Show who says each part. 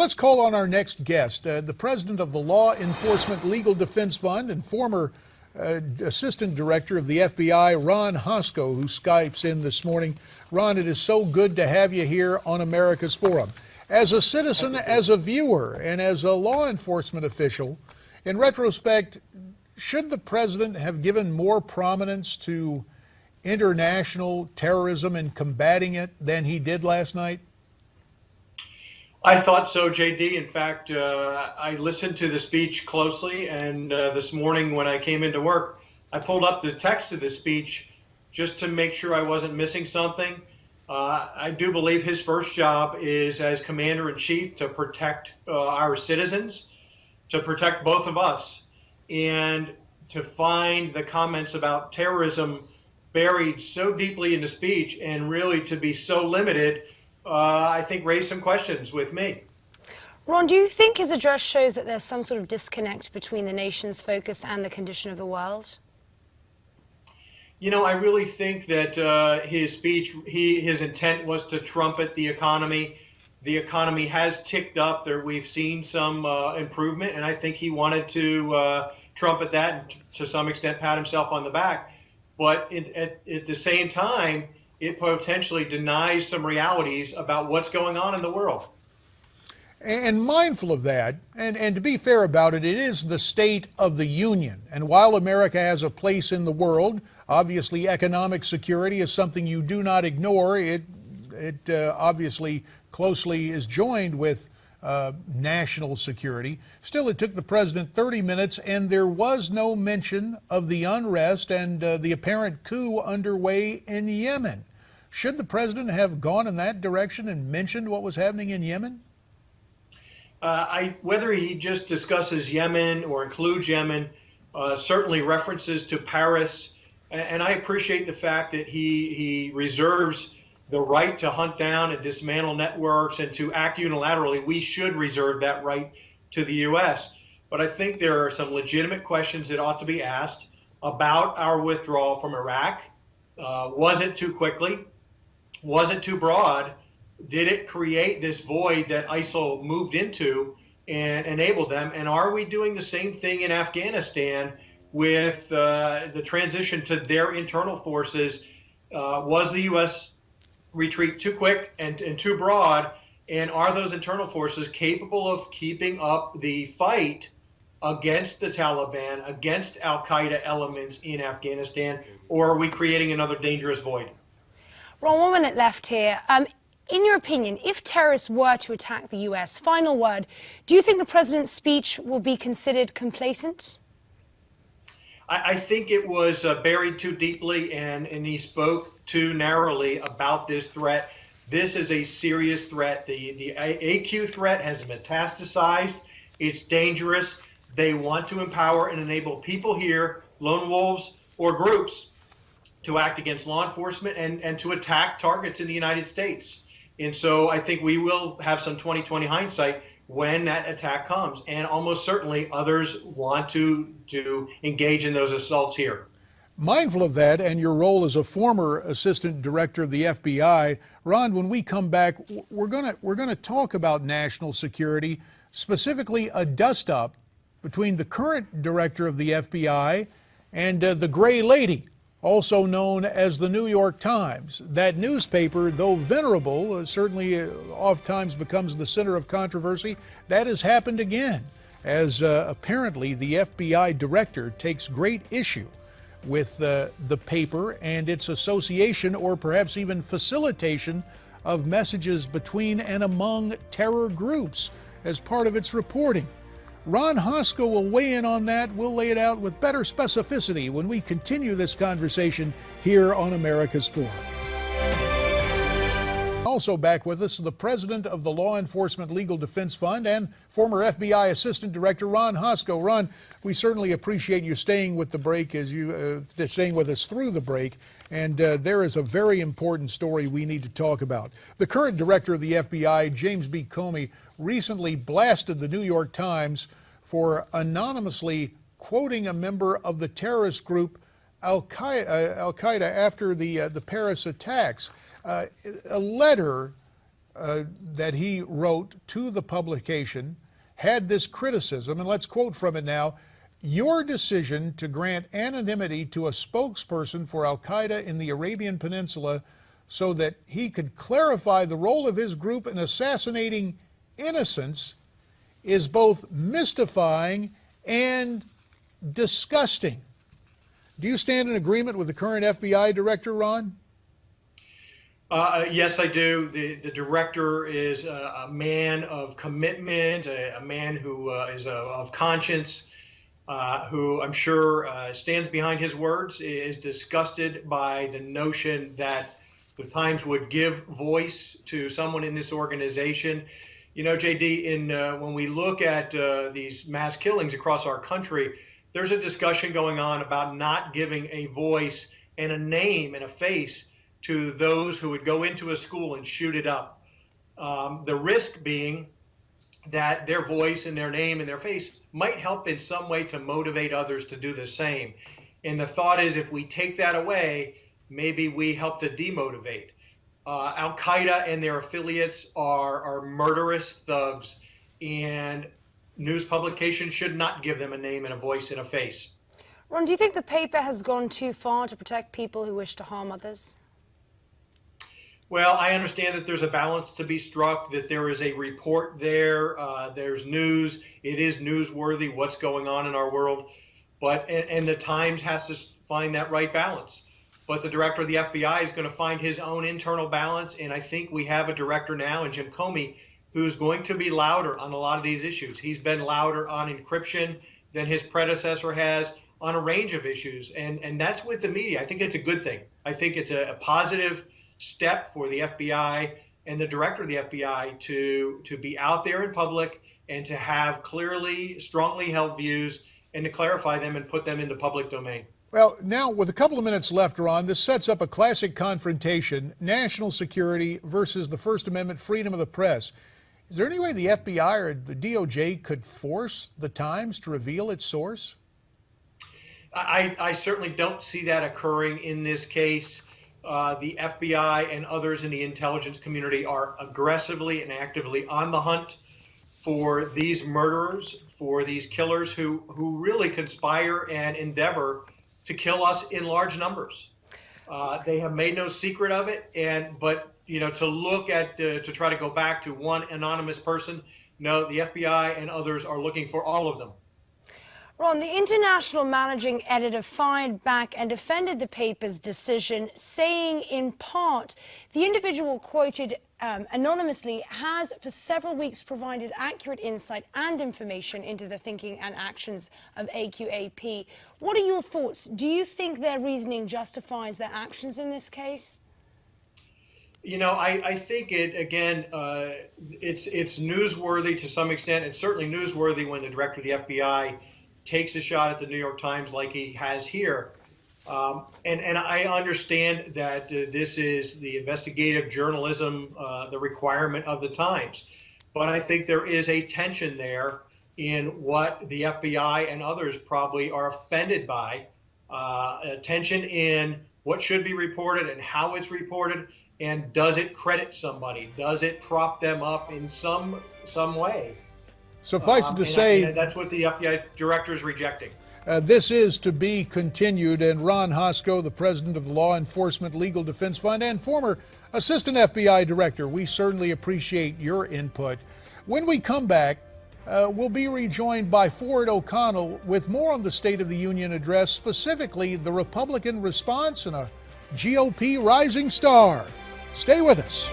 Speaker 1: Let's call on our next guest, the president of the Law Enforcement Legal Defense Fund and former assistant director of the FBI, Ron Hosko, who Skypes in this morning. Ron, it is so good to have you here on America's Forum. As a citizen, as a viewer, and as a law enforcement official, in retrospect, should the president have given more prominence to international terrorism and combating it than he did last night?
Speaker 2: I thought so, JD. In fact, I listened to the speech closely, and this morning when I came into work, I pulled up the text of the speech just to make sure I wasn't missing something. I do believe his first job is as commander-in-chief to protect our citizens, to protect both of us, and to find the comments about terrorism buried so deeply in the speech and really to be so limited, I think raised some questions with me.
Speaker 3: Ron, do you think his address shows that there's some sort of disconnect between the nation's focus and the condition of the world?
Speaker 2: You know, I really think that his speech, his intent was to trumpet the economy. The economy has ticked up. We've seen some improvement, and I think he wanted to trumpet that and to some extent pat himself on the back. But at the same time, it potentially denies some realities about what's going on in the world.
Speaker 1: And mindful of that, and to be fair about it, it is the State of the Union. And while America has a place in the world, obviously economic security is something you do not ignore. It obviously closely is joined with national security. Still, it took the president 30 minutes, and there was no mention of the unrest and the apparent coup underway in Yemen. Should the president have gone in that direction and mentioned what was happening in Yemen?
Speaker 2: Whether he just discusses Yemen or includes Yemen, certainly references to Paris, and I appreciate the fact that he reserves the right to hunt down and dismantle networks and to act unilaterally. We should reserve that right to the U.S. But I think there are some legitimate questions that ought to be asked about our withdrawal from Iraq. Was it too quickly? Was it too broad? Did it create this void that ISIL moved into and enabled them? And are we doing the same thing in Afghanistan with the transition to their internal forces? Was the U.S. retreat too quick and too broad? And are those internal forces capable of keeping up the fight against the Taliban, against al-Qaeda elements in Afghanistan? Or are we creating another dangerous void?
Speaker 3: Ron, 1 minute left here. In your opinion, if terrorists were to attack the U.S., final word, do you think the president's speech will be considered complacent?
Speaker 2: I think it was buried too deeply, and he spoke too narrowly about this threat. This is a serious threat. The AQ threat has metastasized. It's dangerous. They want to empower and enable people here, lone wolves or groups, to act against law enforcement and to attack targets in the United States. And so I think we will have some 20/20 hindsight when that attack comes. And almost certainly others want to engage in those assaults here.
Speaker 1: Mindful of that and your role as a former assistant director of the FBI, Ron, when we come back, we're gonna talk about national security, specifically a dust-up between the current director of the FBI and the Gray Lady, also known as the New York Times. That newspaper, though venerable, certainly oftentimes becomes the center of controversy. That has happened again, as apparently the FBI director takes great issue with the paper and its association or perhaps even facilitation of messages between and among terror groups as part of its reporting. Ron Hosko will weigh in on that. We'll lay it out with better specificity when we continue this conversation here on America's Forum. Also back with us, the president of the Law Enforcement Legal Defense Fund and former FBI Assistant Director Ron Hosko. Ron, we certainly appreciate you staying with the break staying with us through the break. And there is a very important story we need to talk about. The current director of the FBI, James B. Comey, recently blasted the New York Times for anonymously quoting a member of the terrorist group Al-Qaeda after the Paris attacks. A letter that he wrote to the publication had this criticism, and let's quote from it now. Your decision to grant anonymity to a spokesperson for al-Qaeda in the Arabian Peninsula so that he could clarify the role of his group in assassinating innocents is both mystifying and disgusting. Do you stand in agreement with the current FBI director, Ron?
Speaker 2: Yes, I do. The director is a man of commitment, a man who is of conscience, who I'm sure stands behind his words, is disgusted by the notion that the Times would give voice to someone in this organization. You know, JD, when we look at these mass killings across our country, there's a discussion going on about not giving a voice and a name and a face to those who would go into a school and shoot it up. The risk being that their voice and their name and their face might help in some way to motivate others to do the same. And the thought is, if we take that away, maybe we help to demotivate. Al-Qaeda and their affiliates are murderous thugs, and news publications should not give them a name and a voice and a face.
Speaker 3: Ron, do you think the paper has gone too far to protect people who wish to harm others?
Speaker 2: Well, I understand that there's a balance to be struck, that there is a report there, there's news, it is newsworthy what's going on in our world, but and the Times has to find that right balance. But the director of the FBI is going to find his own internal balance, and I think we have a director now in Jim Comey who's going to be louder on a lot of these issues. He's been louder on encryption than his predecessor has on a range of issues, and that's with the media. I think it's a good thing. I think it's a positive step for the FBI and the director of the FBI to be out there in public and to have clearly, strongly held views and to clarify them and put them in the public domain.
Speaker 1: Well, now with a couple of minutes left, Ron, this sets up a classic confrontation, national security versus the First Amendment freedom of the press. Is there any way the FBI or the DOJ could force the Times to reveal its source?
Speaker 2: I certainly don't see that occurring in this case. The FBI and others in the intelligence community are aggressively and actively on the hunt for these murderers, for these killers who really conspire and endeavor to kill us in large numbers. They have made no secret of it, but you know, to look at to try to go back to one anonymous person, no, the FBI and others are looking for all of them.
Speaker 3: Ron, the international managing editor fired back and defended the paper's decision, saying in part the individual quoted anonymously has for several weeks provided accurate insight and information into the thinking and actions of AQAP. What are your thoughts? Do you think their reasoning justifies their actions in this case?
Speaker 2: You know, I think it's newsworthy to some extent. It's certainly newsworthy when the director of the FBI takes a shot at the New York Times like he has here. And I understand that this is the investigative journalism, the requirement of the Times. But I think there is a tension there in what the FBI and others probably are offended by, a tension in what should be reported and how it's reported, and does it credit somebody? Does it prop them up in some way?
Speaker 1: Suffice it to say,
Speaker 2: that's what the FBI director is rejecting.
Speaker 1: This is to be continued, and Ron Hosko, the president of the Law Enforcement Legal Defense Fund and former assistant FBI director, we certainly appreciate your input. When we come back, we'll be rejoined by Ford O'Connell with more on the State of the Union address, specifically the Republican response and a GOP rising star. Stay with us.